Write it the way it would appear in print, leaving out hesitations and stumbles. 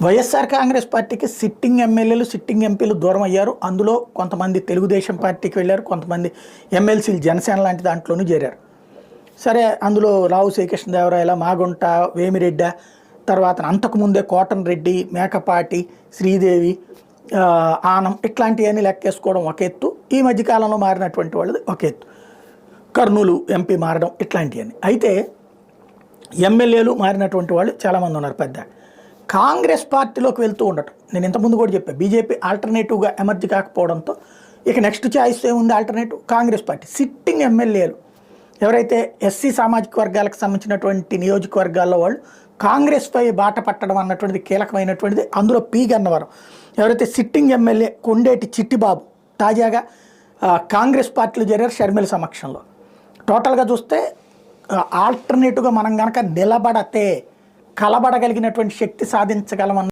వైఎస్ఆర్ కాంగ్రెస్ పార్టీకి సిట్టింగ్ ఎమ్మెల్యేలు సిట్టింగ్ ఎంపీలు దూరం అయ్యారు. అందులో కొంతమంది తెలుగుదేశం పార్టీకి వెళ్ళారు, కొంతమంది ఎమ్మెల్సీలు జనసేన లాంటి దాంట్లోనూ చేరారు. సరే, అందులో రావు శ్రీకృష్ణదేవరాయల, మాగుంట, వేమిరెడ్డి, తర్వాత అంతకుముందే కోటన్ రెడ్డి, మేకపాటి, శ్రీదేవి, ఆనం ఇట్లాంటివన్నీ లెక్కేసుకోవడం ఒక ఎత్తు. ఈ మధ్యకాలంలో మారినటువంటి వాళ్ళది ఒక ఎత్తు. కర్నూలు ఎంపీ మారడం ఇట్లాంటివన్నీ. అయితే ఎమ్మెల్యేలు మారినటువంటి వాళ్ళు చాలామంది ఉన్నారు. పెద్ద కాంగ్రెస్ పార్టీలోకి వెళ్తూ ఉండటం, నేను ఇంతకుముందు కూడా చెప్పాను, బీజేపీ ఆల్టర్నేటివ్గా ఎమర్జీ కాకపోవడంతో ఇక నెక్స్ట్ చాయిస్ ఏముంది ఆల్టర్నేటివ్ కాంగ్రెస్ పార్టీ. సిట్టింగ్ ఎమ్మెల్యేలు ఎవరైతే ఎస్సీ సామాజిక వర్గాలకు సంబంధించినటువంటి నియోజకవర్గాల్లో వాళ్ళు కాంగ్రెస్పై బాట పట్టడం అన్నటువంటిది కీలకమైనటువంటిది. అందులో పి గన్నవరం ఎవరైతే సిట్టింగ్ ఎమ్మెల్యే కొండేటి చిట్టిబాబు తాజాగా కాంగ్రెస్ పార్టీలో చేరారు షర్మిల సమక్షంలో. టోటల్గా చూస్తే ఆల్టర్నేటివ్గా మనం కనుక నిలబడితే కలబడగలిగినటువంటి శక్తి సాధించగలమన్న